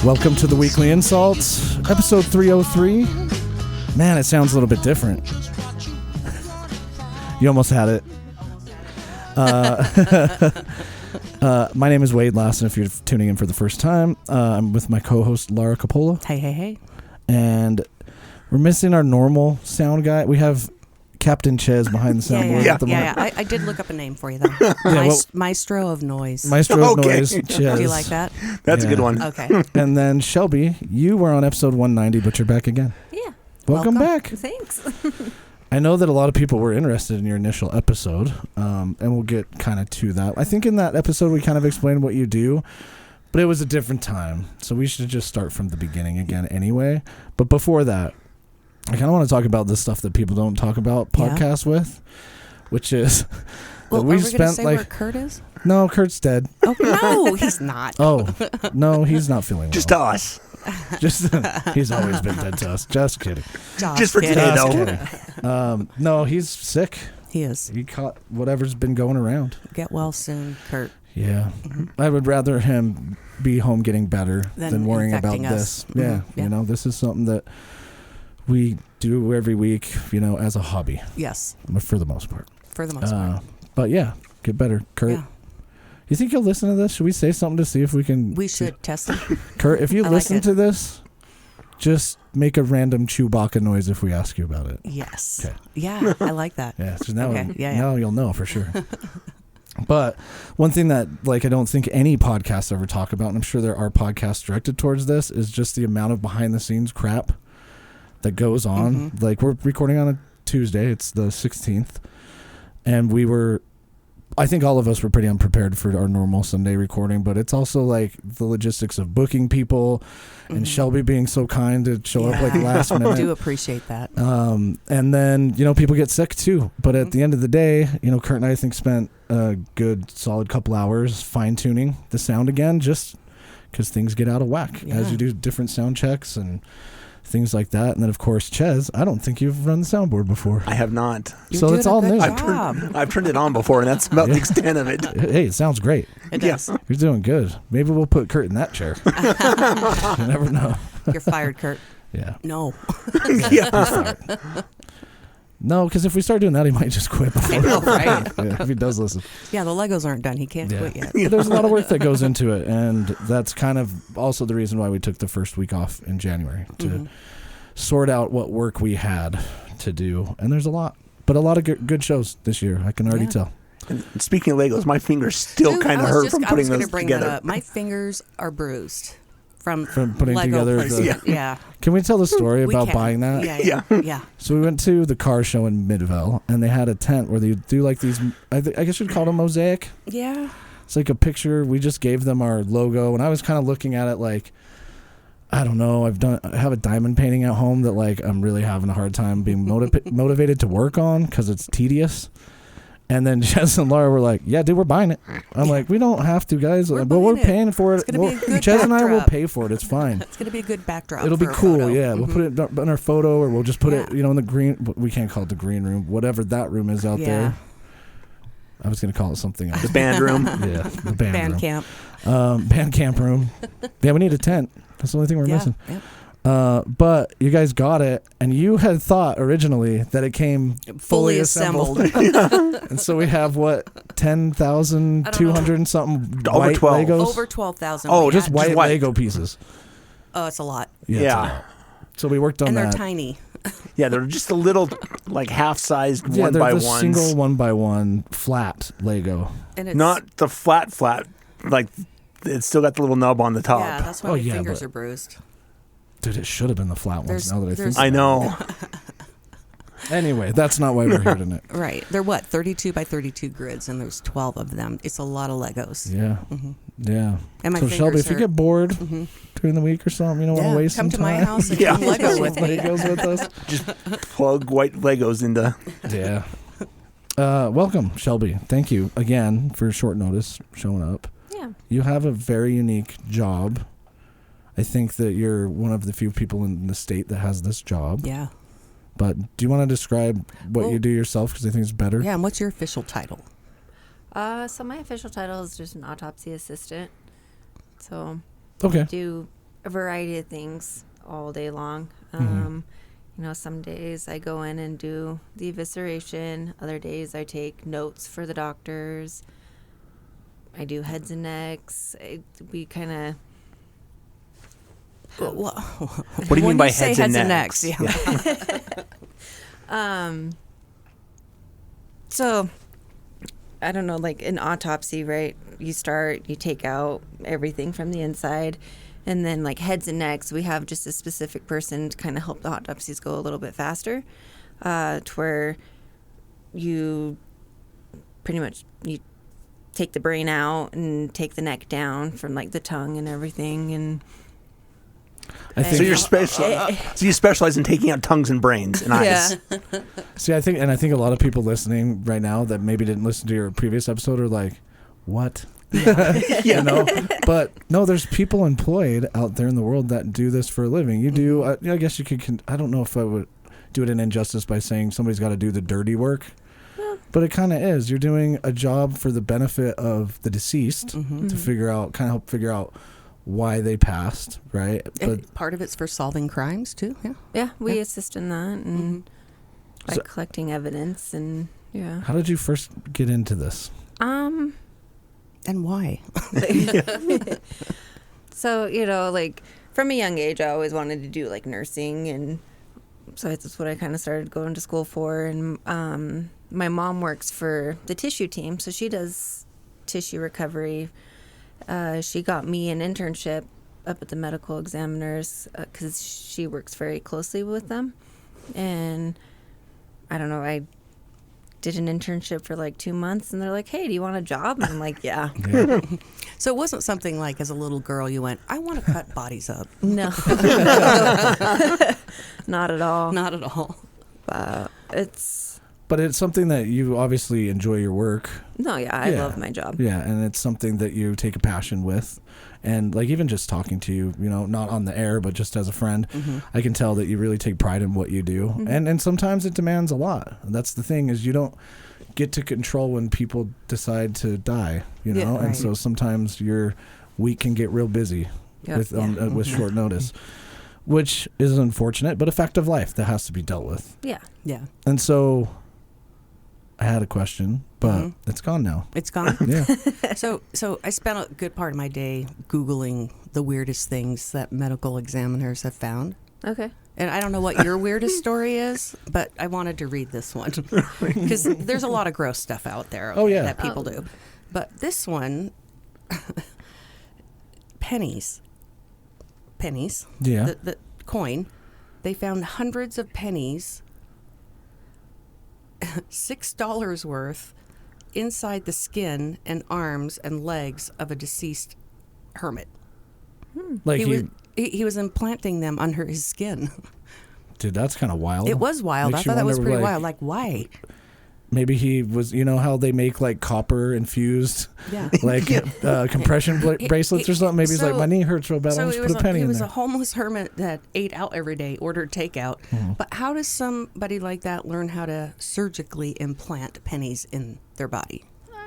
Welcome to the weekly InSalt, episode 303. Man, it sounds a little bit different. You almost had it. My name is Wade Lassen, if you're tuning in for the first time. I'm with my co-host, Laura Coppola. Hey. And we're missing our normal sound guy. We have Captain Ches behind the soundboard at the moment. Yeah. I did look up a name for you, though. Maestro of Noise. Maestro of Noise, Ches. Do you like that? That's a good one. Okay. And then Shelby, you were on episode 190, but you're back again. Yeah. Welcome back. Thanks. I know that a lot of people were interested in your initial episode, and we'll get kind of to that. I think in that episode we kind of explained what you do, but it was a different time, so we should just start from the beginning again anyway. But before that, I kind of want to talk about the stuff that people don't talk about podcasts with, which is well, we are we going to say like where Kurt is? No, Kurt's dead. Oh, no, he's not. Oh, no, he's not feeling well. Just to us. Just he's always been dead to us. Just kidding. Just for today, though. No, he's sick. He is. He caught whatever's been going around. Get well soon, Kurt. Yeah. Mm-hmm. I would rather him be home getting better than worrying about this. Mm-hmm. Yeah. You know, this is something that we do every week, you know, as a hobby. Yes. For the most part. But yeah, get better. Kurt. Yeah. You think you'll listen to this? Should we say something to see if we can? We should test it. Kurt, if you listen to this, just make a random Chewbacca noise if we ask you about it. Yes. Okay. Yeah, I like that. Yeah, so now you'll know for sure. But one thing that I don't think any podcasts ever talk about, and I'm sure there are podcasts directed towards this, is just the amount of behind the scenes crap that goes on. Mm-hmm. Like, we're recording on a Tuesday, it's the 16th, and I think all of us were pretty unprepared for our normal Sunday recording, but it's also like the logistics of booking people and Shelby being so kind to show up last minute. I do appreciate that. And then, people get sick too. But at the end of the day, Kurt and I think spent a good solid couple hours fine tuning the sound again, just because things get out of whack as you do different sound checks and things like that. And then, of course, Ches, I don't think you've run the soundboard before. I have not. So it's all new. I've turned it on before, and that's about the extent of it. Hey, it sounds great. It does. You're doing good. Maybe we'll put Kurt in that chair. You never know. You're fired, Kurt. Yeah. No. Yeah. No, because if we start doing that, he might just quit before. I know, right? If he does listen. Yeah, the Legos aren't done. He can't quit yet. But there's a lot of work that goes into it, and that's kind of also the reason why we took the first week off in January to sort out what work we had to do. And there's a lot of good shows this year. I can already tell. And speaking of Legos, my fingers still kind of hurt from putting those together. My fingers are bruised. From putting Lego together yeah. Can we tell the story about buying that? Yeah. So we went to the car show in Midvale, and they had a tent where they do like these, I guess you'd call it a mosaic. Yeah. It's like a picture. We just gave them our logo, and I was kind of looking at it like, I don't know, I have a diamond painting at home that I'm really having a hard time being motivated to work on because it's tedious. And then Ches and Laura were like, yeah, dude, we're buying it. I'm like, we don't have to, guys. We're paying for it. Ches and I will pay for it. It's fine. It's going to be a good backdrop. It'll be cool, yeah. We'll put it on our photo, or we'll just put it, in the green. We can't call it the green room. Whatever that room is out there. I was going to call it something else. The band room. Yeah, the band room. Camp. Band camp room. Yeah, we need a tent. That's the only thing we're missing. Yep. But you guys got it, and you had thought originally that it came fully assembled. And so we have 10,200 and something over white 12. Legos? Over 12,000. Oh, just white Lego pieces. Oh, it's a lot. Yeah. It's a lot. So we worked on that. And they're tiny. Yeah, they're just a little half-sized one by ones. ones. Single 1x1 flat Lego. And it's not the flat. It's still got the little nub on the top. Yeah, that's why my fingers are bruised. Dude, it should have been the flat ones now that I think I know. Anyway, that's not why we're here tonight. Right. They're 32 by 32 grids, and there's 12 of them. It's a lot of Legos. Yeah. Yeah. And my so, Shelby, if you get bored during the week or something, you don't want to waste some time. Come to my house and come Lego with me. Legos with us. Just plug white Legos into. Yeah. Welcome, Shelby. Thank you again for short notice showing up. Yeah. You have a very unique job. I think that you're one of the few people in the state that has this job. Yeah. But do you want to describe what you do yourself? Because I think it's better. Yeah, and what's your official title? So my official title is just an autopsy assistant. So okay. do a variety of things all day long. You know, some days I go in and do the evisceration. Other days I take notes for the doctors. I do heads and necks. We kind of... What do you mean by heads and necks? Yeah. So, I don't know, like an autopsy, right? You take out everything from the inside, and then like heads and necks, we have just a specific person to kind of help the autopsies go a little bit faster, to where you pretty much, you take the brain out and take the neck down from like the tongue and everything, and... So you specialize in taking out tongues and brains and eyes. Yeah. See, I think a lot of people listening right now that maybe didn't listen to your previous episode are like, what? You know, but no, there's people employed out there in the world that do this for a living. You do, I guess you could, I don't know if I would do it an injustice by saying somebody's got to do the dirty work, but it kind of is. You're doing a job for the benefit of the deceased to help figure out why they passed, right? But part of it's for solving crimes too. Yeah, we assist in that and by collecting evidence and How did you first get into this? And why? So, you know, like from a young age, I always wanted to do like nursing, and so that's what I kind of started going to school for. And my mom works for the tissue team, so she does tissue recovery. She got me an internship up at the medical examiners because she works very closely with them. And I don't know, I did an internship for like 2 months, and they're like, hey, do you want a job? And I'm like, yeah. So it wasn't something like as a little girl you went, I want to cut bodies up. No. Not at all. Not at all. But it's something that you obviously enjoy your work. No, I love my job. Yeah, and it's something that you take a passion with. And like even just talking to you, you know, not on the air, but just as a friend, I can tell that you really take pride in what you do. And sometimes it demands a lot. That's the thing, is you don't get to control when people decide to die, you know? And so sometimes your week can get real busy with short notice, which is unfortunate, but a fact of life that has to be dealt with. Yeah. Yeah. And so I had a question, but it's gone now. It's gone? Yeah. So I spent a good part of my day Googling the weirdest things that medical examiners have found. Okay. And I don't know what your weirdest story is, but I wanted to read this one because there's a lot of gross stuff out there that people do. But this one, pennies. Yeah. The coin. They found hundreds of pennies, $6 worth, inside the skin and arms and legs of a deceased hermit. Like he was implanting them under his skin. Dude, that's kind of wild. It was wild. I thought that was pretty wild. Like, why? Maybe he was, you know how they make like copper infused, compression bracelets or something. Maybe he's like, my knee hurts real bad. I'll just put a penny in there. He was a homeless hermit that ate out every day, ordered takeout. But how does somebody like that learn how to surgically implant pennies in their body?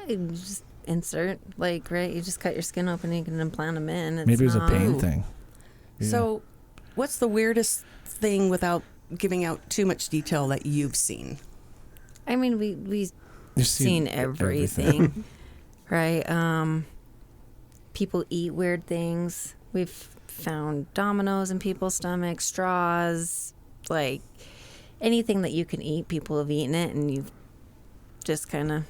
You just insert, right? You just cut your skin open and you can implant them in. Maybe it was a pain thing. Yeah. So what's the weirdest thing, without giving out too much detail, that you've seen? I mean, we've seen everything. Right? People eat weird things. We've found dominoes in people's stomachs, straws, like anything that you can eat, people have eaten it, and you've just kind of,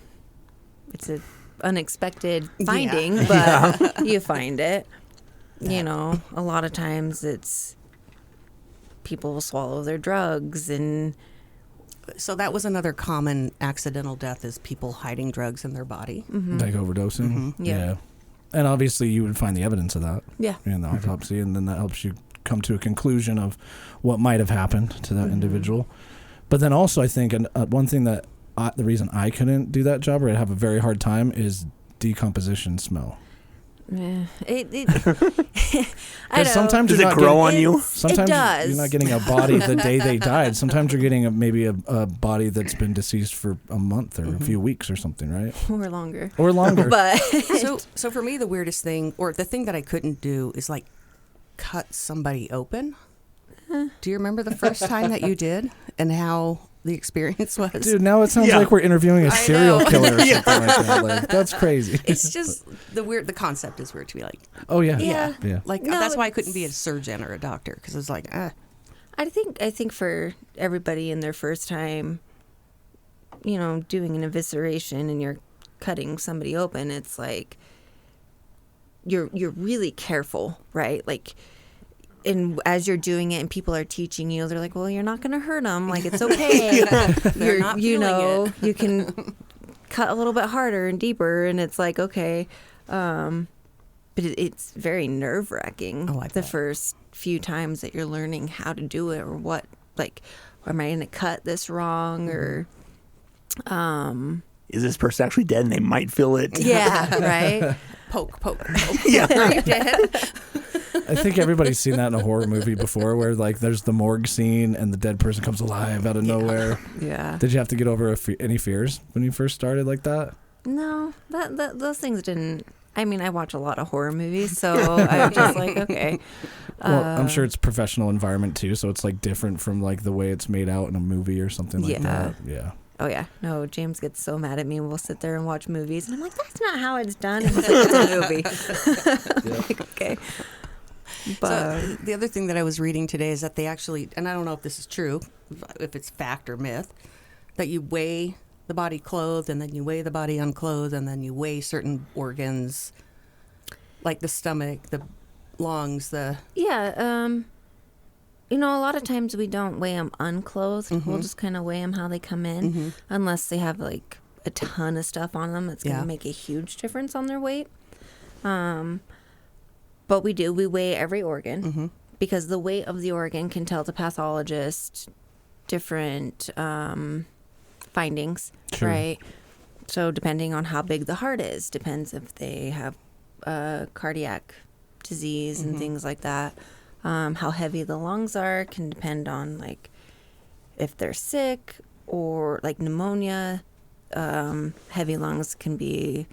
it's an unexpected finding, but you find it. You know, a lot of times it's people will swallow their drugs, and so that was another common accidental death, is people hiding drugs in their body. Like overdosing. Yeah. And obviously you would find the evidence of that in the autopsy, and then that helps you come to a conclusion of what might have happened to that individual. But then also I think one thing that the reason I couldn't do that job, or I'd have a very hard time, is decomposition smell. Yeah. Sometimes does it grow on you? Sometimes it does. You're not getting a body the day they died. Sometimes you're getting maybe a body that's been deceased for a month or a few weeks or something, right? Or longer. Or longer. But so for me, the weirdest thing, or the thing that I couldn't do, is like cut somebody open? Do you remember the first time that you did and how the experience was? Dude, now it sounds like we're interviewing a serial killer or something like that. Like, that's crazy. It's just the concept is weird to be like, oh yeah. Yeah. Like, that's why I couldn't be a surgeon or a doctor, because it's like, I think for everybody in their first time, you know, doing an evisceration and you're cutting somebody open, it's like you're really careful, right? Like, and as you're doing it and people are teaching you, they're like, well, you're not going to hurt them. Like, it's okay. You can cut a little bit harder and deeper. And it's like, okay. But it's very nerve wracking the first few times that you're learning how to do it, or what, like, am I going to cut this wrong? Or, is this person actually dead and they might feel it? Yeah. Right. Poke. Yeah. Are you dead? I think everybody's seen that in a horror movie before, where like there's the morgue scene and the dead person comes alive out of nowhere. Yeah. Did you have to get over any fears when you first started like that? No, that those things didn't. I mean, I watch a lot of horror movies, so I'm just like, okay. Well, I'm sure it's professional environment too, so it's like different from like the way it's made out in a movie or something like that. Yeah. Oh yeah. No, James gets so mad at me. We'll sit there and watch movies, and I'm like, that's not how it's done. And he's like, it's a movie. Like, okay. But so the other thing that I was reading today is that they actually, and I don't know if this is true, if it's fact or myth, that you weigh the body clothed and then you weigh the body unclothed and then you weigh certain organs, like the stomach, the lungs, Yeah. You know, a lot of times we don't weigh them unclothed. Mm-hmm. We'll just kind of weigh them how they come in, unless they have like a ton of stuff on them. It's going to make a huge difference on their weight. But we weigh every organ because the weight of the organ can tell the pathologist different findings, right? So depending on how big the heart is, depends if they have cardiac disease and things like that. How heavy the lungs are can depend on like if they're sick or like pneumonia. Heavy lungs can be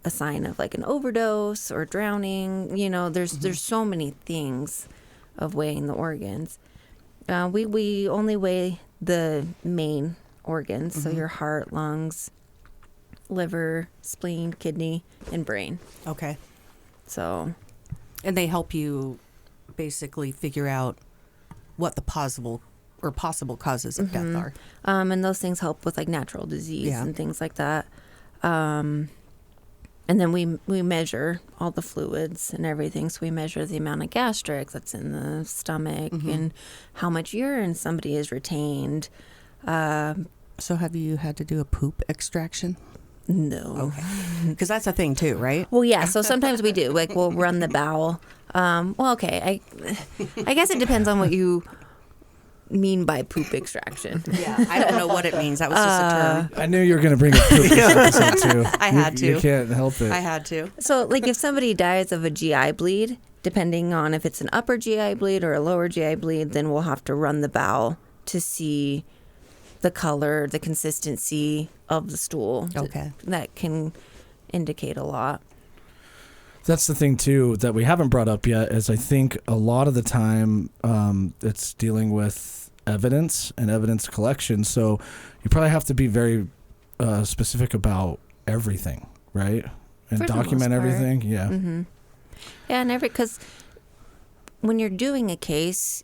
a sign of like an overdose or drowning. You know, there's so many things of weighing the organs. We only weigh the main organs, so your heart, lungs, liver, spleen, kidney, and brain. Okay. So, and they help you basically figure out what the possible causes of death are. And those things help with like natural disease and things like that. And then we measure all the fluids and everything. So we measure the amount of gastric that's in the stomach and how much urine somebody has retained. So have you had to do a poop extraction? No. Okay. Because that's a thing too, right? Well, yeah. So sometimes we do. Like we'll run the bowel. Well, okay. I guess it depends on what you mean by poop extraction. Yeah, I don't know what it means. That was just a term. I knew you were going to bring up poop this episode too. I had to. You can't help it. I had to. So, like, if somebody dies of a GI bleed, depending on if it's an upper GI bleed or a lower GI bleed, then we'll have to run the bowel to see the color, the consistency of the stool. Okay. That can indicate a lot. That's the thing, too, that we haven't brought up yet, is I think a lot of the time it's dealing with evidence and evidence collection. So you probably have to be very specific about everything, right? And For document everything. Yeah. Mm-hmm. Yeah, and because when you're doing a case,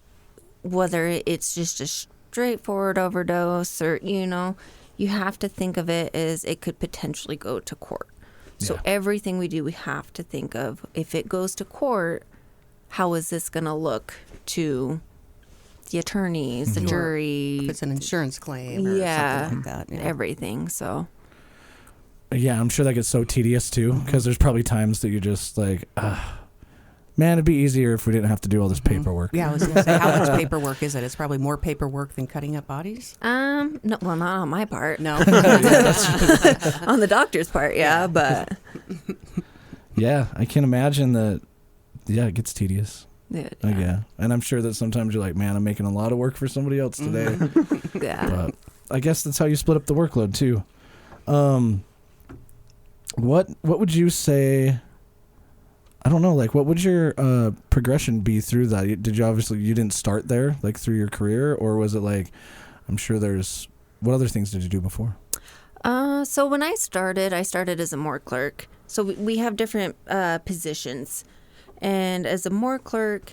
whether it's just a straightforward overdose or, you know, you have to think of it as it could potentially go to court. So everything we do, we have to think of, if it goes to court, how is this going to look to the attorneys, the jury? If it's an insurance claim or something like that. Yeah. Everything, so. Yeah, I'm sure that gets so tedious, too, because there's probably times that you're just like, man, it'd be easier if we didn't have to do all this paperwork. Yeah, I was going to say, how much paperwork is it? It's probably more paperwork than cutting up bodies? No, well, not on my part. No. On the doctor's part, but. Yeah, I can imagine that, it gets tedious. Yeah. And I'm sure that sometimes you're like, man, I'm making a lot of work for somebody else today. Yeah. But I guess that's how you split up the workload, too. What would you say I don't know, like what would your progression be through that? Did you didn't start there like through your career, or was it like, I'm sure what other things did you do before? So when I started as a morgue clerk. So we have different positions, and as a morgue clerk,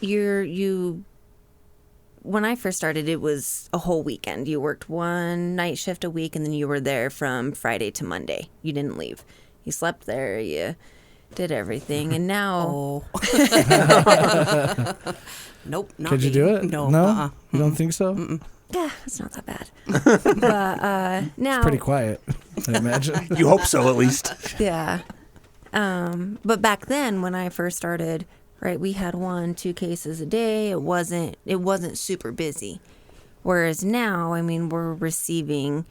when I first started, it was a whole weekend. You worked one night shift a week, and then you were there from Friday to Monday. You didn't leave. You slept there. You did everything, and now. Nope. Not Could you me. do it? No. You don't think so? Mm-mm. Yeah, it's not that bad. But now it's pretty quiet, I imagine. You hope so, at least. Yeah. But back then, when I first started, right, we had 1-2 cases a day. It wasn't super busy. Whereas now, I mean, we're receiving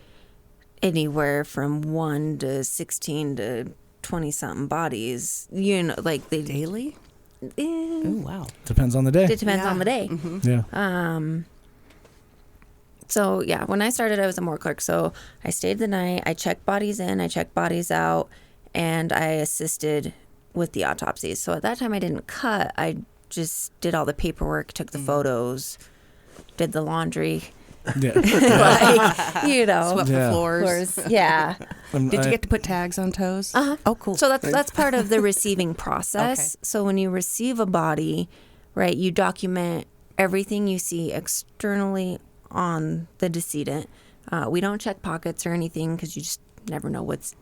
anywhere from 1 to 16 to 20-something bodies. You know, like they daily. Oh wow! Depends on the day. It depends on the day. Mm-hmm. Yeah. So yeah, when I started, I was a morgue clerk. So I stayed the night. I checked bodies in. I checked bodies out, and I assisted with the autopsies. So at that time, I didn't cut. I just did all the paperwork, took the photos, did the laundry. Yeah. Swept the floors. Yeah. Did you get to put tags on toes? Oh, cool. So that's part of the receiving process. Okay. So when you receive a body, right, you document everything you see externally on the decedent. We don't check pockets or anything because you just never know what's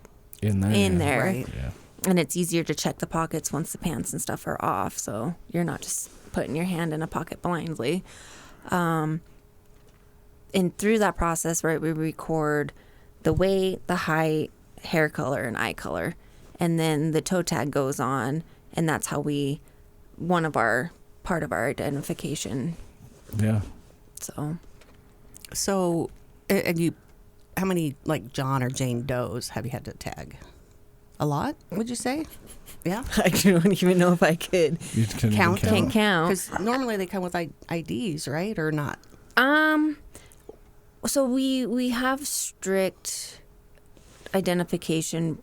in there. Right. Yeah. And it's easier to check the pockets once the pants and stuff are off. So you're not just putting your hand in a pocket blindly. And through that process, right, we record the weight, the height, hair color, and eye color. And then the toe tag goes on, and that's how part of our identification. Yeah. So, and you, how many like John or Jane Does have you had to tag? A lot, would you say? Yeah. I don't even know if I could count. Can't count. Because normally they come with IDs, right, or not? So we have strict identification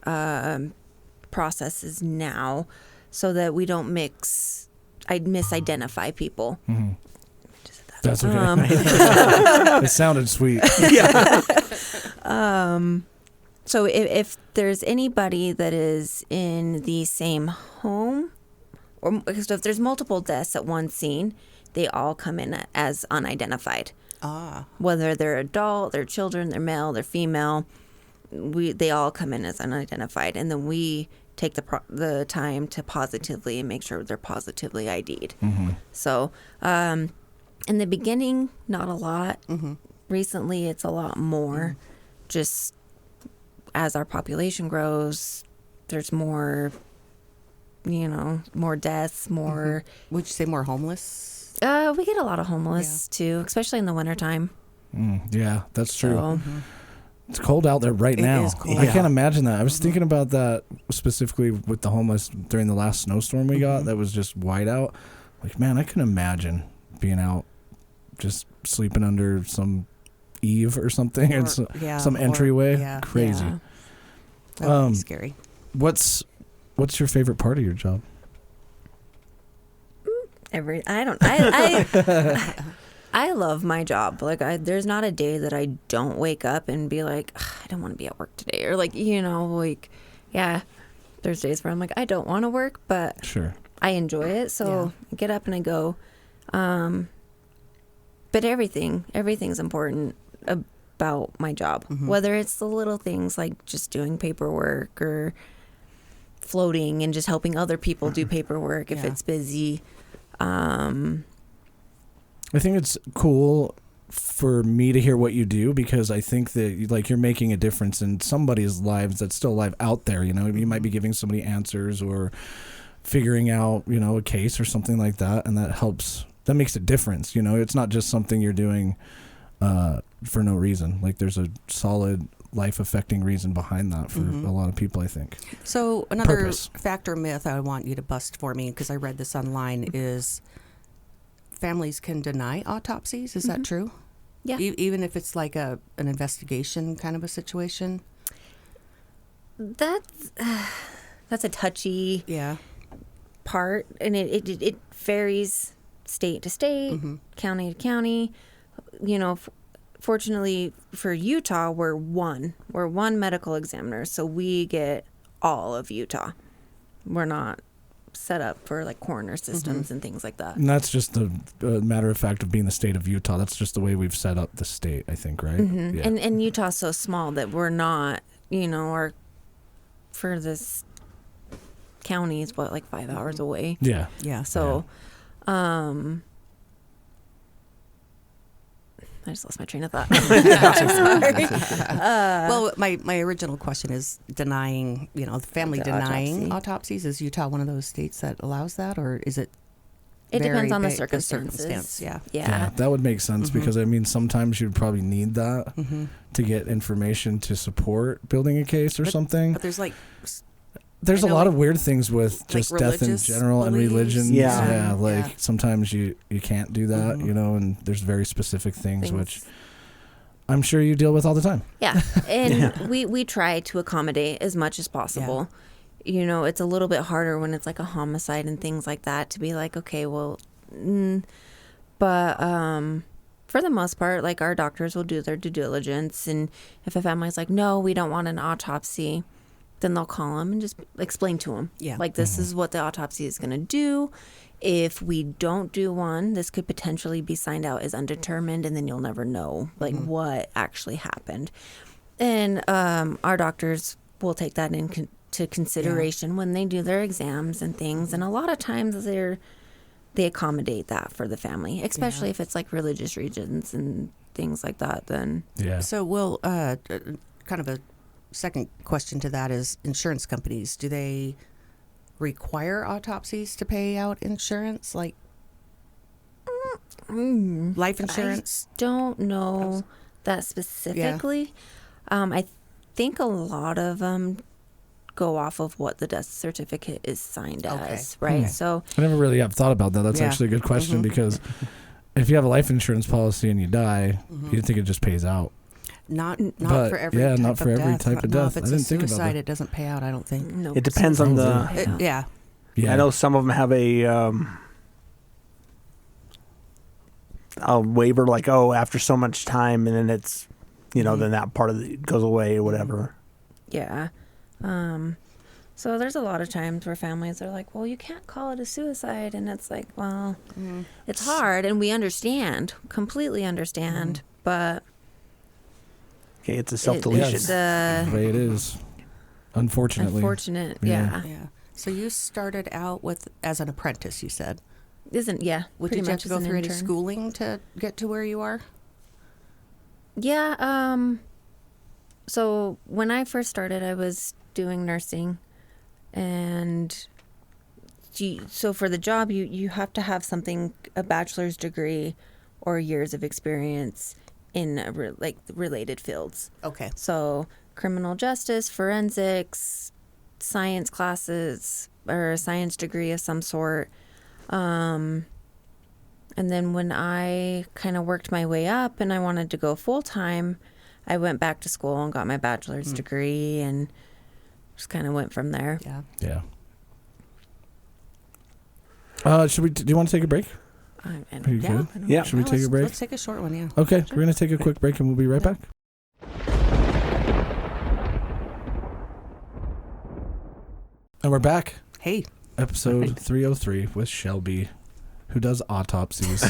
processes now, so that we don't misidentify people. Mm-hmm. That's okay. It sounded sweet. Yeah. So if there's anybody that is in the same home, or because if there's multiple deaths at one scene, they all come in as unidentified. Whether they're adult, they're children, they're male, they're female, they all come in as unidentified, and then we take the time to positively and make sure they're positively ID'd. Mm-hmm. So in the beginning, not a lot. Mm-hmm. Recently, it's a lot more. Just as our population grows, there's more, more deaths, more. Mm-hmm. Would you say more homeless? We get a lot of homeless too, especially in the wintertime. Yeah, that's true. So, it's cold out there right now. Is cold. I can't imagine that. I was thinking about that specifically with the homeless during the last snowstorm we got that was just white out. Like, man, I couldn't imagine being out just sleeping under some eave or something and some entryway. Crazy. Yeah. That would be scary. What's your favorite part of your job? I love my job. Like, there's not a day that I don't wake up and be like, I don't want to be at work today, or like, there's days where I'm like, I don't want to work, but sure, I enjoy it, so I get up and I go. But everything's important about my job, whether it's the little things like just doing paperwork or floating and just helping other people do paperwork if it's busy. I think it's cool for me to hear what you do, because I think that like you're making a difference in somebody's lives that's still alive out there. You might be giving somebody answers or figuring out, a case or something like that. And that makes a difference. It's not just something you're doing for no reason. Like there's a solid life affecting reason behind that for a lot of people, I think. So another fact or myth I want you to bust for me, because I read this online, is families can deny autopsies. Is that true? Yeah. Even if it's like an investigation kind of a situation? That's a touchy. Yeah. part, and it varies state to state, county to county. You know, fortunately for Utah, we're one medical examiner, so we get all of Utah. We're not set up for like coroner systems and things like that. And that's just a matter of fact of being the state of Utah. That's just the way we've set up the state, I think, right? Yeah. And Utah's so small that we're not, you know, our furthest county is like 5 hours away. Yeah. Yeah. So, I just lost my train of thought. Sorry. Well, my original question is denying, you know, the family denying autopsies. Is Utah one of those states that allows that, or is it? It depends on the circumstances. Yeah. That would make sense because, I mean, sometimes you'd probably need that to get information to support building a case or something. But there's like... There's a lot of weird things with just like death in general and religion. Yeah, sometimes you can't do that, you know, and there's very specific things which I'm sure you deal with all the time. Yeah, and we try to accommodate as much as possible. Yeah. You know, it's a little bit harder when it's like a homicide and things like that to be like, okay, well, but for the most part, like our doctors will do their due diligence, and if a family's like, no, we don't want an autopsy, then they'll call them and just explain to them. Yeah. Like, this is what the autopsy is going to do. If we don't do one, this could potentially be signed out as undetermined, and then you'll never know, like, what actually happened. And our doctors will take that into consideration when they do their exams and things. And a lot of times they accommodate that for the family, especially if it's, like, religious regions and things like that, then. Yeah. So we'll kind of a second question to that is insurance companies, do they require autopsies to pay out insurance, like life insurance? I don't know that specifically. I think a lot of them go off of what the death certificate is signed as, right? So I never really have thought about that. That's actually a good question because if you have a life insurance policy and you die, you'd think it just pays out. Not for every type not for of every death. type of No, death. if it's I didn't a think about suicide, that. it doesn't pay out, I don't think. No, it depends on the... Yeah. I know some of them have a waiver like, after so much time, and then it's, you know, then that part of it goes away or whatever. Yeah. So there's a lot of times where families are like, well, you can't call it a suicide. And it's like, well, it's hard. And we completely understand. But... Okay, it's a self-deletion. It's the way it is. Unfortunately. Yeah. So you started out as an apprentice, you said. Did you have to go through any schooling to get to where you are? Yeah. So when I first started, I was doing nursing, and so for the job, you have to have a bachelor's degree or years of experience in related fields. Okay. So criminal justice, forensics, science classes, or a science degree of some sort. And then when I kind of worked my way up and I wanted to go full time, I went back to school and got my bachelor's degree and just kind of went from there. Yeah. Do you want to take a break? Are you good? Yeah. Should we take a break? Let's take a short one, Okay, we're going to take a quick break and we'll be right back. And we're back. Hey. Episode 303 with Shelby, who does autopsies,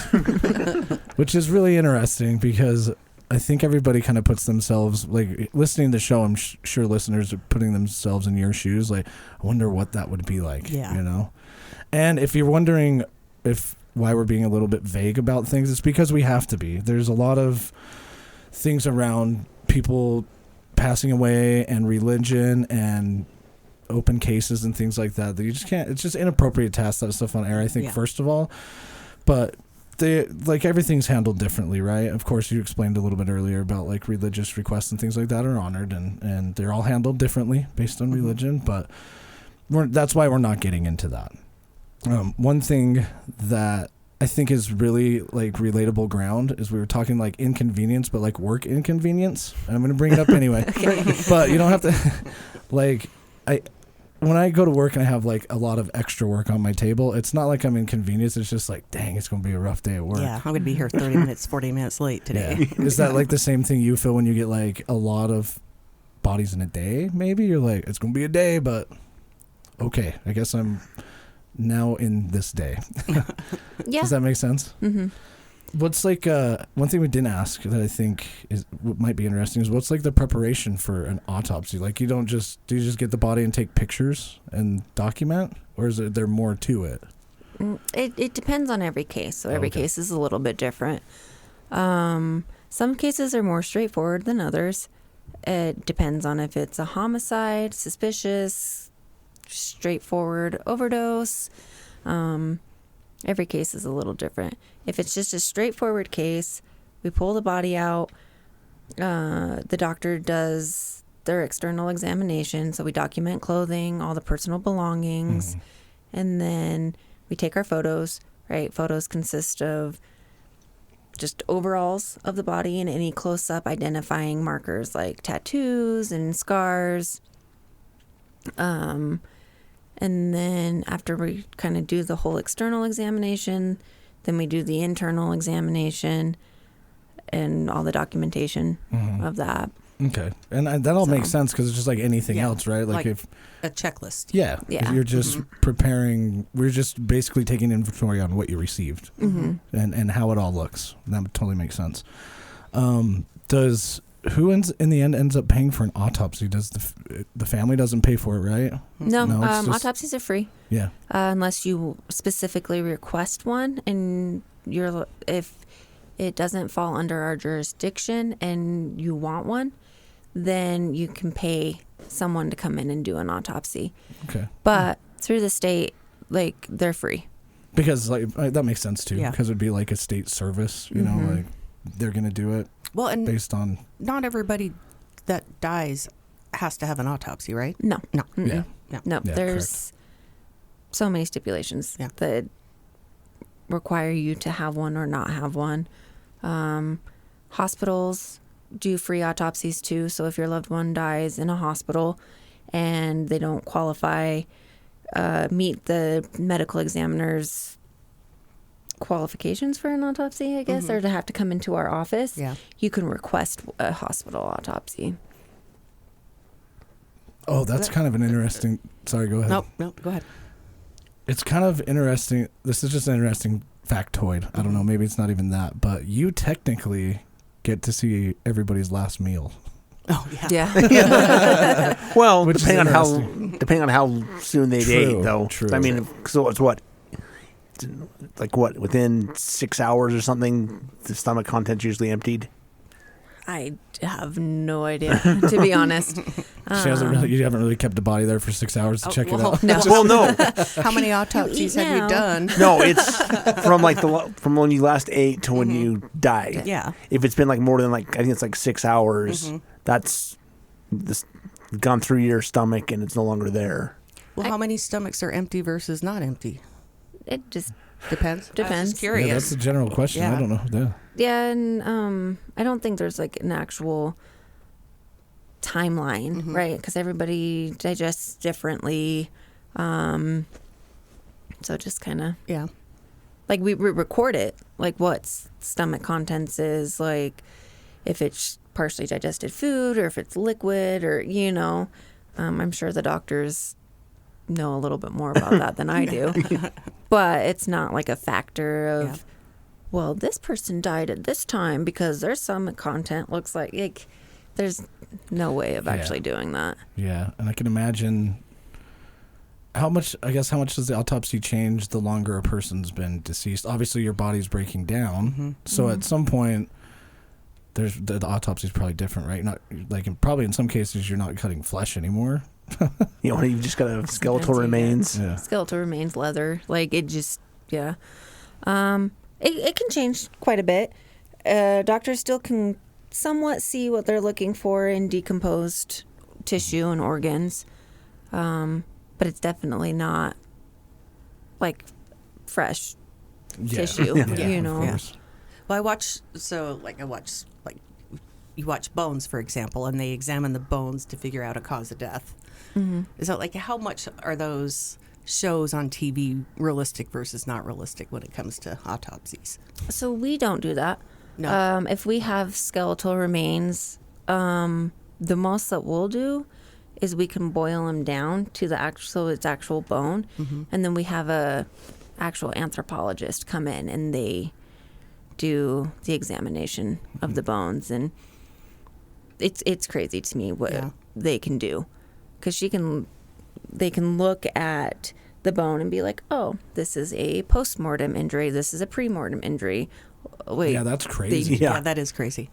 which is really interesting because I think everybody kind of puts themselves, like, listening to the show, I'm sure listeners are putting themselves in your shoes, like, I wonder what that would be like, you know? And if you're wondering why we're being a little bit vague about things, it's because we have to be. There's a lot of things around people passing away and religion and open cases and things like that you just can't. It's just inappropriate to ask that stuff on air, I think, first of all. But everything's handled differently, right? Of course, you explained a little bit earlier about like religious requests and things like that are honored, and they're all handled differently based on religion. But that's why we're not getting into that. One thing that I think is really like relatable ground is we were talking like inconvenience, but like work inconvenience. And I'm going to bring it up anyway, but you don't have to like, when I go to work and I have like a lot of extra work on my table, it's not like I'm inconvenienced. It's just like, dang, it's going to be a rough day at work. Yeah, I'm going to be here 30 minutes, 40 minutes late today. Yeah. Is that like the same thing you feel when you get like a lot of bodies in a day? Maybe you're like, it's going to be a day, but okay, I guess I'm now in this day. Yeah. Does that make sense? Mm-hmm. What's like one thing we didn't ask that I think might be interesting is what's like the preparation for an autopsy? Like do you just get the body and take pictures and document, or is there more to it? It depends on every case. So every case is a little bit different. Some cases are more straightforward than others. It depends on if it's a homicide, suspicious, straightforward overdose. Every case is a little different. If it's just a straightforward case, we pull the body out. The doctor does their external examination. So we document clothing, all the personal belongings, and then we take our photos, right? Photos consist of just overalls of the body and any close-up identifying markers like tattoos and scars. And then after we kind of do the whole external examination, then we do the internal examination and all the documentation of that. Okay. And that all makes sense because it's just like anything else, right? Like if a checklist. Yeah. You're just preparing. We're just basically taking inventory on what you received and how it all looks. That totally makes sense. Who in the end ends up paying for an autopsy? Does the family doesn't pay for it, right? No, autopsies are free. Yeah. Unless you specifically request one, and if it doesn't fall under our jurisdiction and you want one, then you can pay someone to come in and do an autopsy. Okay. But through the state, like, they're free. Because like that makes sense too. Because it'd be like a state service, you know, like they're gonna do it. Well, and based on not everybody that dies has to have an autopsy, right? No. Yeah. No. There's so many stipulations that require you to have one or not have one. Hospitals do free autopsies too. So if your loved one dies in a hospital and they don't qualify, meet the medical examiner's qualifications for an autopsy, I guess, or to have to come into our office, you can request a hospital autopsy. Oh, that's kind of an interesting... Sorry, go ahead. Nope, go ahead. It's kind of interesting. This is just an interesting factoid. I don't know, maybe it's not even that, but you technically get to see everybody's last meal. Oh, yeah. Well, depending on how soon they ate, though. True. I mean, so it's within 6 hours or something, the stomach content's usually emptied? I have no idea, to be honest. You haven't really kept the body there for 6 hours to check it out. No. Well, no. How many autopsies have you done? No, it's from when you last ate to when you died. Yeah. If it's been like more than I think it's like 6 hours, that's gone through your stomach and it's no longer there. Well, how many stomachs are empty versus not empty? It just depends. Depends. I was just curious. Yeah, that's a general question. Yeah. I don't know. Yeah. Yeah, and I don't think there's like an actual timeline, right? Because everybody digests differently. So just kind of like we record it, like what stomach contents is, like if it's partially digested food or if it's liquid, or I'm sure the doctors know a little bit more about that than I do. But it's not like a factor of, well, this person died at this time because their stomach content looks like there's no way of actually doing that. Yeah, and I can imagine how much does the autopsy change the longer a person's been deceased? Obviously, your body's breaking down, so at some point, there's the autopsy is probably different, right? Not like probably in some cases you're not cutting flesh anymore. You've just got a skeletal remains. Yeah. Skeletal remains, leather. Like it just, it can change quite a bit. Doctors still can somewhat see what they're looking for in decomposed tissue and organs. But it's definitely not like fresh tissue, Well, you watch bones, for example, and they examine the bones to figure out a cause of death. So, like, how much are those shows on TV realistic versus not realistic when it comes to autopsies? So we don't do that. No. If we have skeletal remains, the most that we'll do is we can boil them down to the actual bone, and then we have a actual anthropologist come in and they do the examination of the bones, and it's crazy to me what they can do, because they can look at the bone and be like, oh, this is a post-mortem injury, this is a pre-mortem injury. Wait, yeah, that's crazy. Yeah, that is crazy.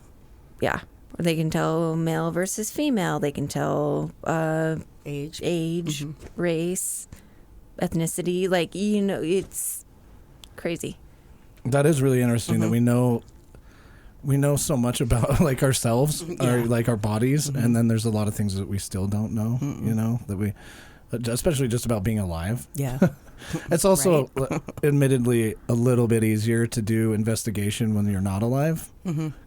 Yeah. Or they can tell male versus female. They can tell age, race, ethnicity. Like, it's crazy. That is really interesting that we know so much about like ourselves, our bodies, and then there's a lot of things that we still don't know, that we, especially just about being alive. Yeah. It's also admittedly a little bit easier to do investigation when you're not alive.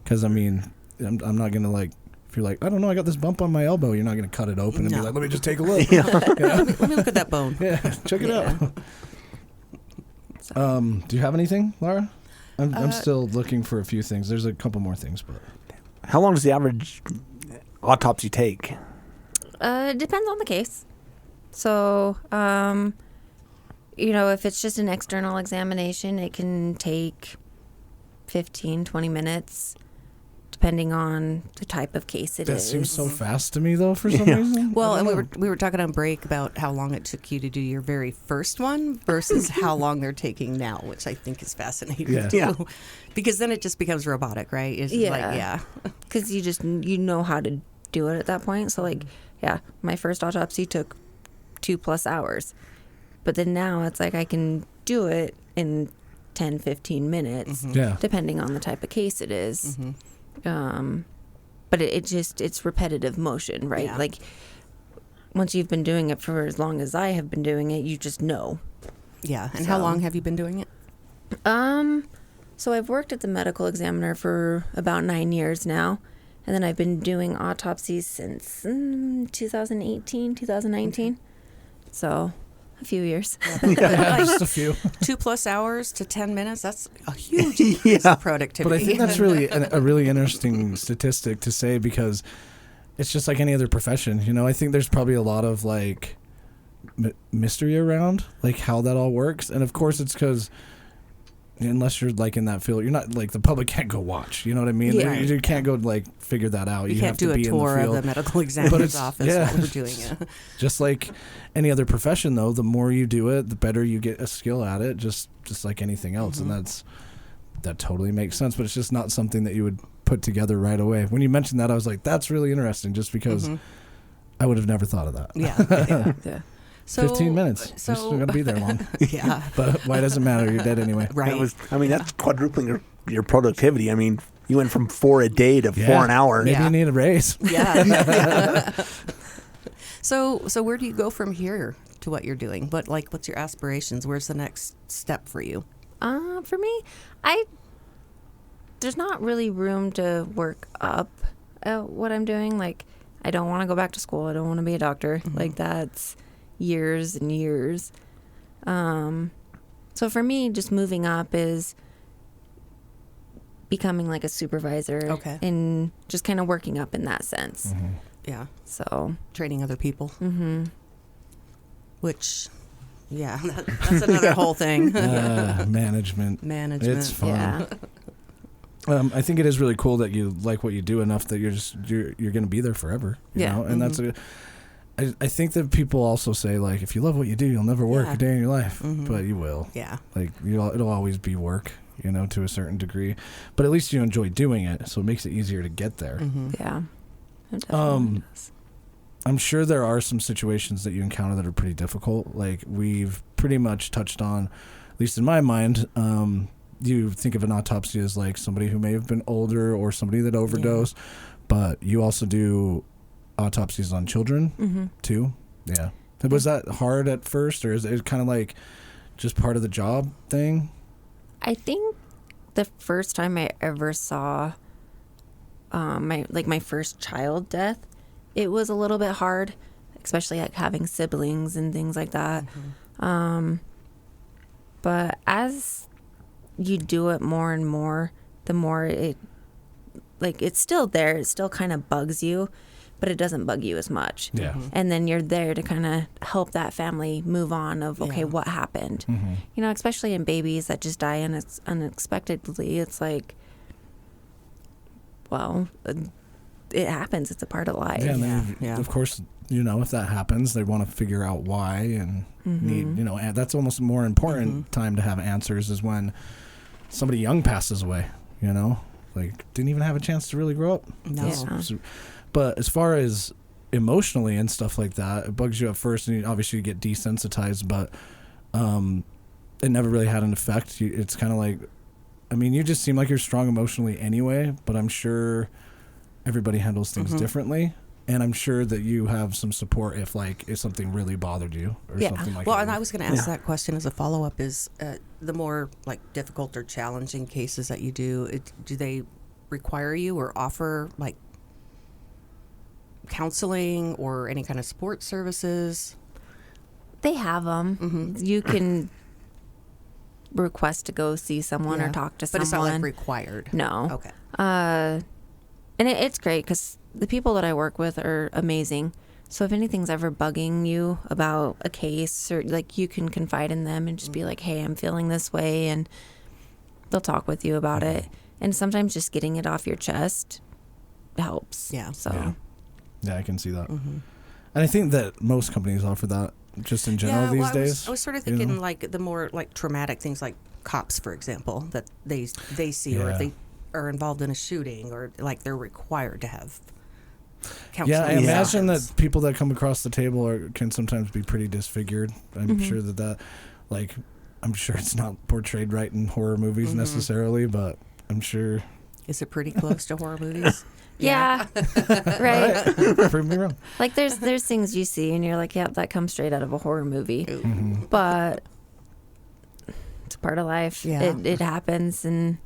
Because, I mean, I'm not going to, like, if you're like, I don't know, I got this bump on my elbow, you're not going to cut it open and be like, let me just take a look. Let me look at that bone. Yeah, check it out. Do you have anything, Laura? I'm still looking for a few things. There's a couple more things, but how long does the average autopsy take? It depends on the case. So, if it's just an external examination, it can take 15, 20 minutes, depending on the type of case it is. That seems so fast to me, though, for some reason. Well, and we were talking on break about how long it took you to do your very first one versus how long they're taking now, which I think is fascinating, too. Because then it just becomes robotic, right? It's because you know how to do it at that point. So, like, my first autopsy took 2+ hours. But then now it's like I can do it in 10, 15 minutes, depending on the type of case it is. But it's repetitive motion, right? Yeah. Like, once you've been doing it for as long as I have been doing it, you just know. Yeah. And how long have you been doing it? So I've worked at the medical examiner for about 9 years now. And then I've been doing autopsies since 2018, 2019. So a few years. Just a few. 2+ hours to 10 minutes. That's a huge increase of productivity. But I think that's really a really interesting statistic to say, because it's just like any other profession. I think there's probably a lot of like mystery around like how that all works. And of course it's because unless you're like in that field, you're not like, the public can't go watch. You know what I mean? Yeah. You can't go like figure that out. You have can't to do be a tour in the of the medical examiner's office while we're doing it. Just like any other profession, though, the more you do it, the better you get a skill at it. Just like anything else, and that totally makes sense. But it's just not something that you would put together right away. When you mentioned that, I was like, that's really interesting, just because I would have never thought of that. Yeah. So, 15 minutes. You're still going to be there long. Yeah. But why does it matter? You're dead anyway. Right. That's quadrupling your productivity. I mean, you went from 4 a day to 4 an hour. Maybe you need a raise. Yeah. So where do you go from here to what you're doing? What's your aspirations? Where's the next step for you? For me, there's not really room to work up at what I'm doing. Like, I don't want to go back to school. I don't want to be a doctor. Like, that's years and years. So for me, just moving up is becoming like a supervisor, and just kind of working up in that sense. Yeah. So training other people. Which, that's another whole thing. Management. It's fun. Yeah. I think it is really cool that you like what you do enough that you're going to be there forever. You know? And that's I think that people also say, like, if you love what you do, you'll never work a day in your life, but you will. Yeah. Like, it'll always be work, to a certain degree, but at least you enjoy doing it, so it makes it easier to get there. Yeah. I'm sure there are some situations that you encounter that are pretty difficult. Like, we've pretty much touched on, at least in my mind, you think of an autopsy as like somebody who may have been older or somebody that overdosed, but you also do autopsies on children too. Yeah. Was that hard at first, or is it kind of like just part of the job thing? I think the first time I ever saw my first child death, it was a little bit hard especially like having siblings and things like that. But as you do it more and more, the more it's still there. It still kind of bugs you, but it doesn't bug you as much. Yeah. And then you're there to kind of help that family move on of, okay, what happened? Especially in babies that just die unexpectedly. It's like, well, it happens. It's a part of life. Yeah, of course, if that happens, they want to figure out why and need, and that's almost a more important time to have answers is when somebody young passes away, like didn't even have a chance to really grow up. No. But as far as emotionally and stuff like that, it bugs you at first and obviously you get desensitized, but it never really had an effect. It's kind of like, you just seem like you're strong emotionally anyway, but I'm sure everybody handles things differently. And I'm sure that you have some support if something really bothered you or something like that. Well, and I was going to ask that question as a follow-up is the more difficult or challenging cases that you do they require you or offer counseling or any kind of support services? They have them. You can request to go see someone or talk to someone. But it's not required? No. Okay. And it's great because the people that I work with are amazing. So if anything's ever bugging you about a case or you can confide in them and just be like, hey, I'm feeling this way. And they'll talk with you about it. And sometimes just getting it off your chest helps. Yeah. So. Yeah, I can see that. And I think that most companies offer that just in general these days. I was sort of thinking the more traumatic things like cops, for example, that they see or if they are involved in a shooting or they're required to have counseling. Yeah, I imagine that people that come across the table can sometimes be pretty disfigured. I'm sure that I'm sure it's not portrayed right in horror movies necessarily, but I'm sure. Is it pretty close to horror movies? Yeah. Right. Prove me wrong. There's things you see and you're like, yeah, that comes straight out of a horror movie. But it's part of life. Yeah. It happens and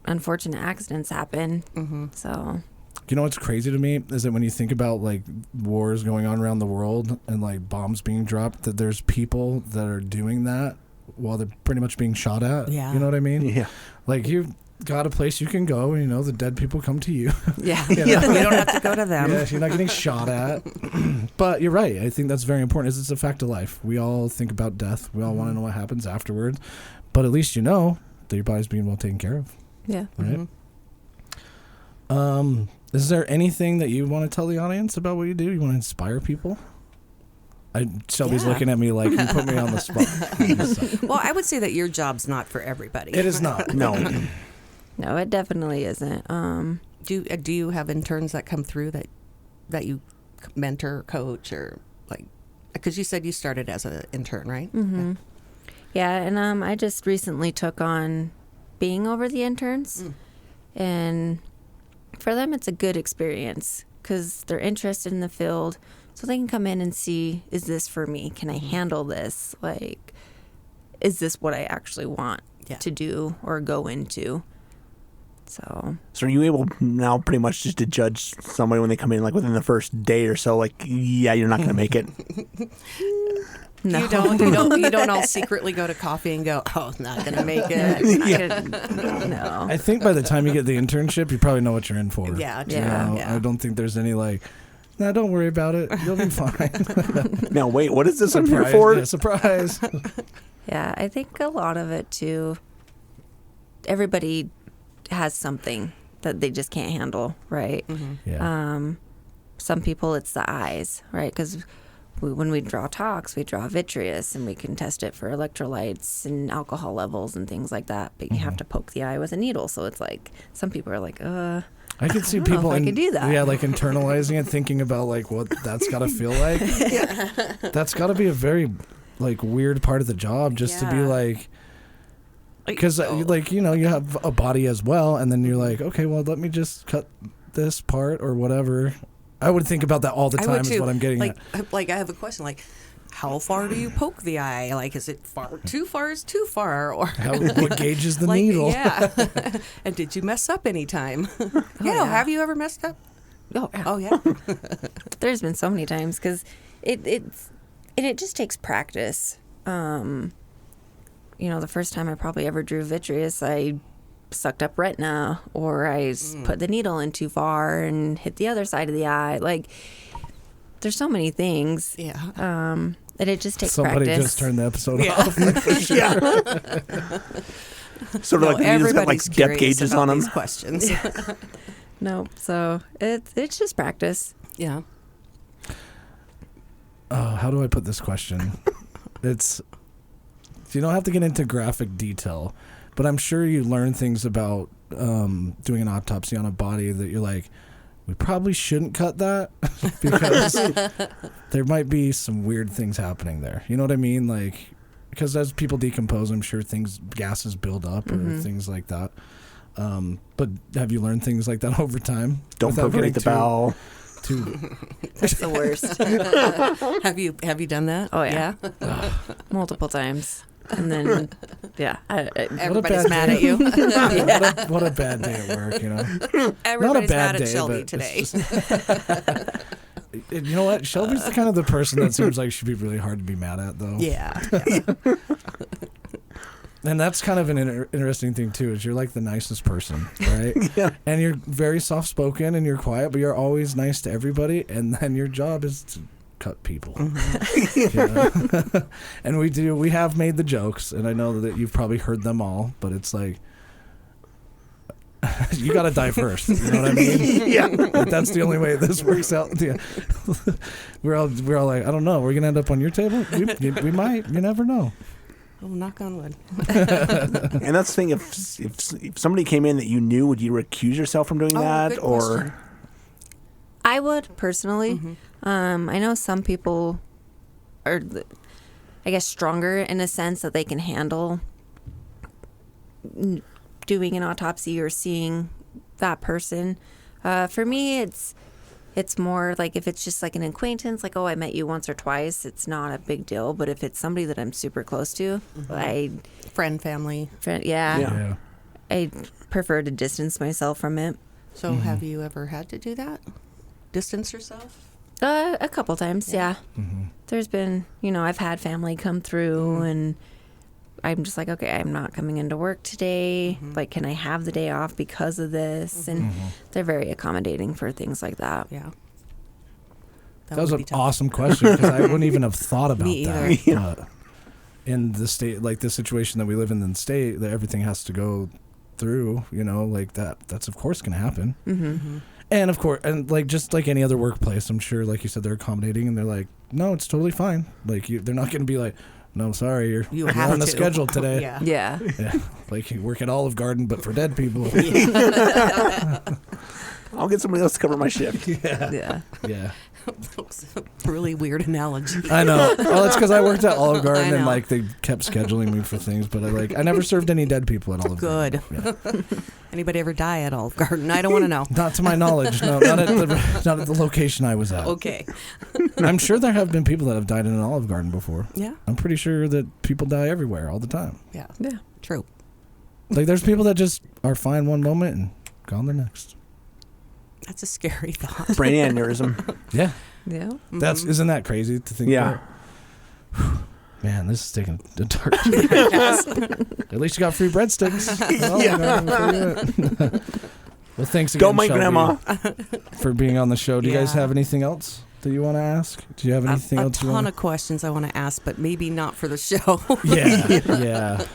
unfortunate accidents happen. So You know what's crazy to me is that when you think about wars going on around the world and bombs being dropped, that there's people that are doing that while they're pretty much being shot at. Yeah. You know what I mean? Yeah. You've got a place you can go and the dead people come to you. Yeah. You don't have to go to them. Yeah, you're not getting shot at. But you're right. I think that's very important. It's a fact of life. We all think about death. We all want to know what happens afterwards. But at least that your body's being well taken care of. Yeah. Right? Is there anything that you want to tell the audience about what you do? You want to inspire people? Shelby's looking at me like you put me on the spot. Well, I would say that your job's not for everybody. It is not. No. No, it definitely isn't. Do you have interns that come through that you mentor, coach, or because you said you started as an intern, right? Mm-hmm. Yeah, and I just recently took on being over the interns, and for them it's a good experience because they're interested in the field, so they can come in and see, is this for me? Can I handle this? Is this what I actually want to do or go into? So are you able now pretty much just to judge somebody when they come in within the first day or so? You're not going to make it. No. You don't all secretly go to coffee and go, oh, not going to make it. No. I think by the time you get the internship, you probably know what you're in for. Yeah. I don't think there's any no, don't worry about it. You'll be fine. Now, wait, what is this I'm here for? Yeah, surprise. Yeah, I think a lot of it too, everybody has something that they just can't handle, right? Yeah. Some people it's the eyes, right? Because when we draw tox, we draw vitreous and we can test it for electrolytes and alcohol levels and things like that. But you have to poke the eye with a needle. So it's some people are I can see people I can do that. Yeah, internalizing it, thinking about what that's got to feel like. That's got to be a very weird part of the job just to be because you have a body as well, and then you're okay, well, let me just cut this part or whatever. I would think about that all the time is what I'm getting at. I have a question how far do you poke the eye? Is it too far is too far? Or what gauges the needle? Yeah. And did you mess up any time? Have you ever messed up? Oh, yeah. Oh, yeah. There's been so many times because it just takes practice. The first time I probably ever drew vitreous, I sucked up retina, or I put the needle in too far and hit the other side of the eye. Like, there's so many things. Yeah. And it just takes Somebody practice. just turned the episode off. Sort of like the needle's got like everybody's depth curious gauges about on them. these questions. No, so it's just practice. Yeah. How do I put this question? You don't have to get into graphic detail, but I'm sure you learn things about doing an autopsy on a body that you're like, we probably shouldn't cut that because there might be some weird things happening there. You know what I mean? Like, because as people decompose, I'm sure gases build up or things like that. But have you learned things like that over time? Don't perforate the bowel. That's the worst. Have you done that? Oh, yeah. Multiple times. And then, yeah. Everybody's mad at you. What a bad day at work, you know? Everybody's bad mad day, at Shelby but today. You know what? Shelby's the kind of the person that seems like she'd be really hard to be mad at, though. Yeah. And that's kind of an interesting thing, too, is you're like the nicest person, right? Yeah. And you're very soft-spoken and you're quiet, but you're always nice to everybody, and then your job is to cut people. You know? And we have made the jokes, and I know that you've probably heard them all, but it's like, you got to die first. You know what I mean? Yeah. Like, that's the only way this works out. Yeah. We're all like, I don't know. We're going to end up on your table? We might. You never know. Oh, knock on wood. And that's the thing. If somebody came in that you knew, would you recuse yourself from doing that? Good Or question. I would, personally. I know some people are, I guess, stronger in a sense that they can handle doing an autopsy or seeing that person. For me, it's more like if it's just like an acquaintance, like, oh, I met you once or twice, it's not a big deal. But if it's somebody that I'm super close to, family. I prefer to distance myself from it. So have you ever had to do that? Distance yourself? A couple times, yeah. There's been, I've had family come through and I'm just like, okay, I'm not coming into work today. Like, can I have the day off because of this? And they're very accommodating for things like that. Yeah. That was an awesome question because I wouldn't even have thought about Me that. either. Yeah. In the state, like the situation that we live in the state, that everything has to go through, like that's of course going to happen. And of course, and like just like any other workplace, I'm sure, like you said, they're accommodating and they're like, no, it's totally fine. Like they're not going to be like, no, sorry, you're have on the to. schedule today. Yeah. Like you work at Olive Garden, but for dead people. I'll get somebody else to cover my shift. Yeah. Yeah. That was a really weird analogy. I know. Well, it's because I worked at Olive I Garden and know. like they kept scheduling me for things, but I never served any dead people at Olive Garden. Good. Yeah. Anybody ever die at Olive Garden? I don't want to know. Not to my knowledge. No, not at the location I was at. Okay. I'm sure there have been people that have died in an Olive Garden before. Yeah. I'm pretty sure that people die everywhere all the time. Yeah. Yeah. True. Like there's people that just are fine one moment and gone the next. That's a scary thought. Brain aneurysm. Yeah. Yeah. Isn't that crazy to think Yeah. about? Man, this is taking a dark turn. At least you got free breadsticks. Well, thanks again, Go, my Shelby, grandma. for being on the show. Do you guys Yeah. have anything else that you want to ask? Do you have anything a else you ton want of questions I want to ask, but maybe not for the show. Yeah.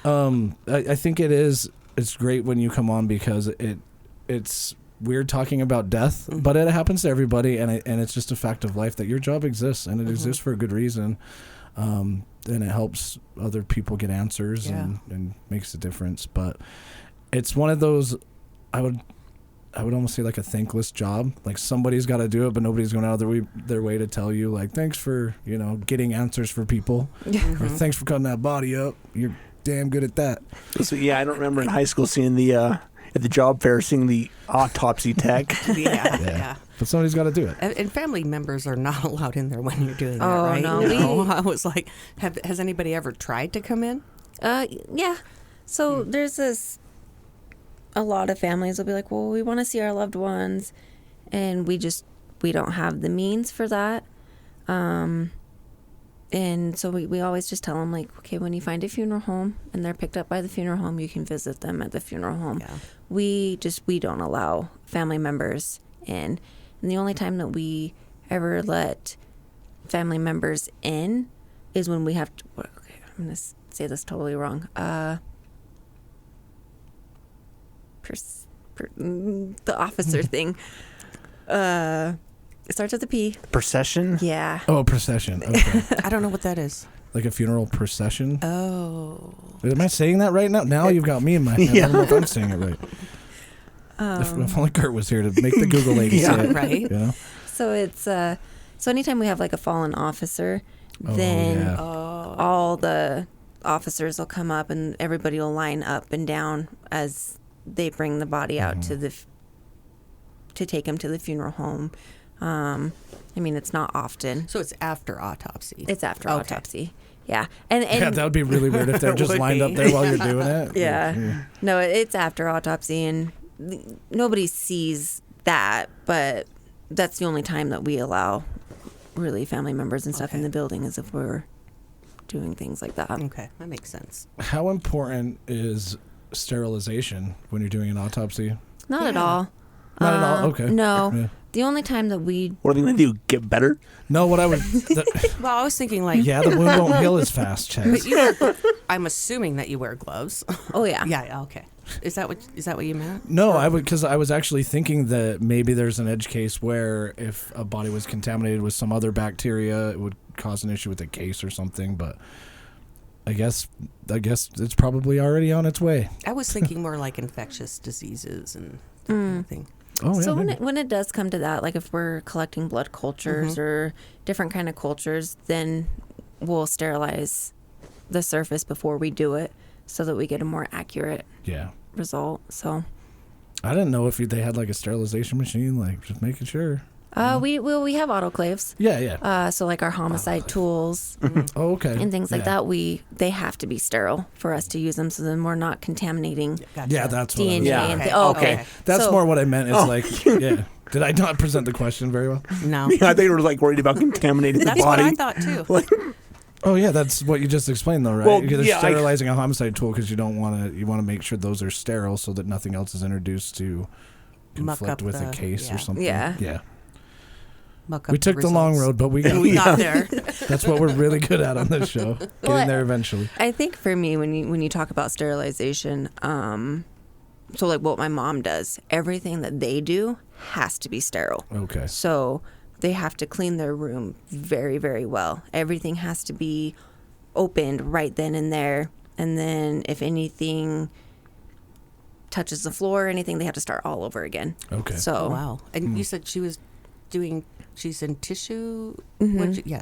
I think it's great when you come on because it's weird talking about death, but it happens to everybody, and it's just a fact of life that your job exists, and it exists for a good reason, and it helps other people get answers and makes a difference. But it's one of those, I would almost say like a thankless job. Like somebody's got to do it, but nobody's going out of their way to tell you like, thanks for getting answers for people, or thanks for cutting that body up. You're damn good at that. So, I don't remember in high school seeing at the job fair seeing the autopsy tech. Yeah. But somebody's got to do it. And family members are not allowed in there when you're doing that, Oh, right? no. I was like, has anybody ever tried to come in? Yeah. So there's a lot of families will be like, well, we want to see our loved ones. and we don't have the means for that. And so we always just tell them, like, okay, when you find a funeral home and they're picked up by the funeral home, you can visit them at the funeral home. Yeah. We don't allow family members in. And the only time that we ever let family members in is when we have to, okay, I'm going to say this totally wrong. The officer thing. It starts with a P. Procession? Yeah. Oh, procession. Okay. I don't know what that is. Like a funeral procession? Oh. Am I saying that right now? Now you've got me in my head. I don't know if I'm saying it right. If only Kurt was here to make the Google lady say it. Right. You know? So it's so anytime we have like a fallen officer, then all the officers will come up and everybody will line up and down as they bring the body out to take him to the funeral home. I mean, it's not often. So it's after autopsy. It's after autopsy. Yeah. And yeah, that would be really weird if they're just lined up there while you're doing it. Yeah. No, it's after autopsy, and nobody sees that, but that's the only time that we allow really family members and stuff in the building, is if we're doing things like that. Okay, that makes sense. How important is sterilization when you're doing an autopsy? Not at all. Not at all? Okay. No. Yeah. The only time that we... What are they going to do? Get better? No, what I would... Well, I was thinking like... Yeah, the wound won't heal as fast, Chaz. I'm assuming that you wear gloves. Oh, yeah. Yeah, okay. Is that what you meant? No, because I was actually thinking that maybe there's an edge case where if a body was contaminated with some other bacteria, it would cause an issue with the case or something, but I guess it's probably already on its way. I was thinking more like infectious diseases and that kind of thing. Oh, yeah, so maybe. when it does come to that, like if we're collecting blood cultures or different kind of cultures, then we'll sterilize the surface before we do it so that we get a more accurate result. So I didn't know if they had like a sterilization machine, like just making sure. We have autoclaves. Yeah. So like our homicide tools Oh, okay. and things like that, they have to be sterile for us to use them. So then we're not contaminating Gotcha. Yeah, that's what DNA. I was, Okay. That's So- more what I meant. It's like, yeah. Did I not present the question very well? No. Yeah, I think we're like worried about contaminating the That's body. what I thought too. Oh yeah, that's what you just explained though, right? Well, You're yeah, sterilizing a homicide tool because you want to make sure those are sterile so that nothing else is introduced to Muck conflict up with a case or something. Yeah. Muck up We took the long results. road, but we We got got there. That's what we're really good at on this show. Getting there eventually. I think for me, when you talk about sterilization, so like what my mom does, everything that they do has to be sterile. Okay. So they have to clean their room very, very well. Everything has to be opened right then and there. And then if anything touches the floor or anything, they have to start all over again. Okay. So Wow. And you said she's in tissue?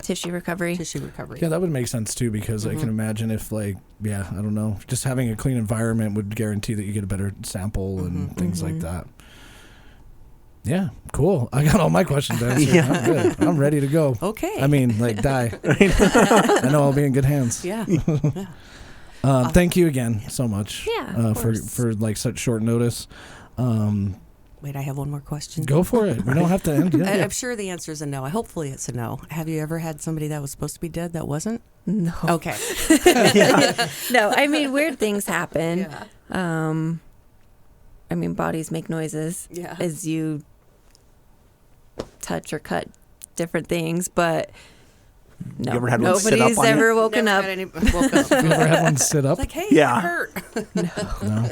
tissue recovery. Tissue recovery. Yeah, that would make sense too because I can imagine if I don't know, just having a clean environment would guarantee that you get a better sample and things like that. Yeah, cool. I got all my questions answered. Yeah. I'm good. I'm ready to go. Okay. I mean, like, die. I know I'll be in good hands. Yeah. Thank you again so much. Yeah, of course. for like such short notice. Wait, I have one more question. Go for it. We don't have to end. Yeah. I'm sure the answer is a no. Hopefully it's a no. Have you ever had somebody that was supposed to be dead that wasn't? No. Okay. No, I mean, weird things happen. Yeah. I mean, bodies make noises as you touch or cut different things, but no, You ever had one sit up nobody's on you? ever woken Never up. had any- woke up. You ever had one sit up? Like, hey, Yeah. it hurt. No.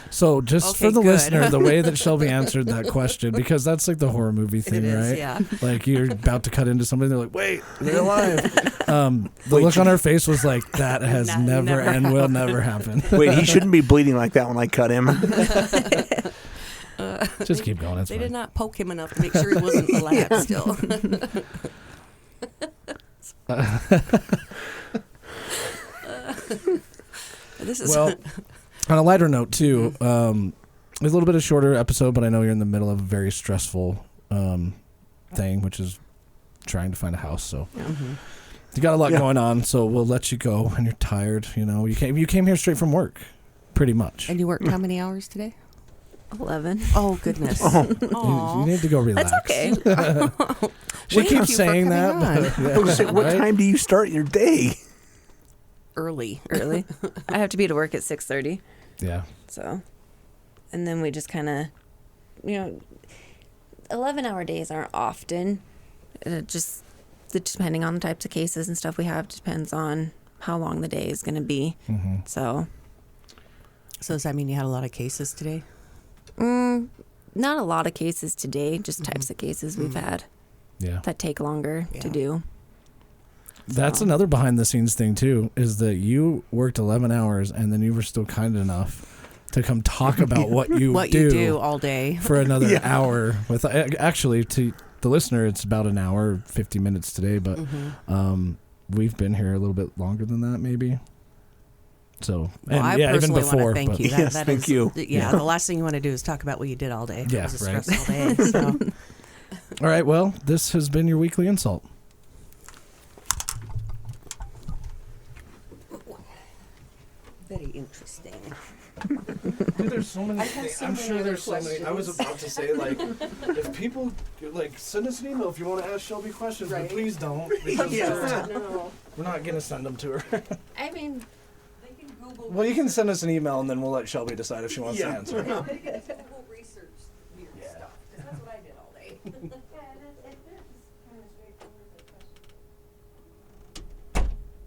So just Okay, for the good. listener, the way that Shelby answered that question, because that's like the horror movie thing, It is, right? yeah. Like you're about to cut into somebody, they're like, "Wait, they're alive." The look on her face was like, "That has never never and will never happen." Wait, he shouldn't be bleeding like that when I cut him. Just keep going. It's They fine. did not poke him enough to make sure he wasn't alive still. This is Well, on a lighter note too, it's a little bit of shorter episode, but I know you're in the middle of a very stressful thing, which is trying to find a house. So you got a lot going on. So we'll let you go, and you're tired. You know, you came here straight from work, pretty much. And you worked how many hours today? 11. Oh, goodness. You need to go relax. That's okay. We keep saying that. But, what time do you start your day? Early. I have to be to work at 6:30. Yeah. So, and then we just kind of, 11-hour days aren't often. Just depending on the types of cases and stuff we have depends on how long the day is going to be. Mm-hmm. So does that mean you had a lot of cases today? Not a lot of cases today, just types of cases we've had that take longer to do. That's another behind the scenes thing too, is that you worked 11 hours and then you were still kind enough to come talk about what you do all day for another hour. With actually, to the listener, it's about an hour, 50 minutes today, but we've been here a little bit longer than that, maybe. So, I personally want to thank you. Thank you. Yeah, the last thing you want to do is talk about what you did all day. Yeah, it was a right. stressful day. So. All right, well, this has been your weekly InSalt. Very interesting. Dude, there's so many things. I'm sure there's so many. I was about to say, if people, send us an email if you want to ask Shelby questions, but please don't. Because we're not going to send them to her. I mean, they can Google. Well, you can send us an email, and then we'll let Shelby decide if she wants to answer. Google research weird stuff. That's what I did all day.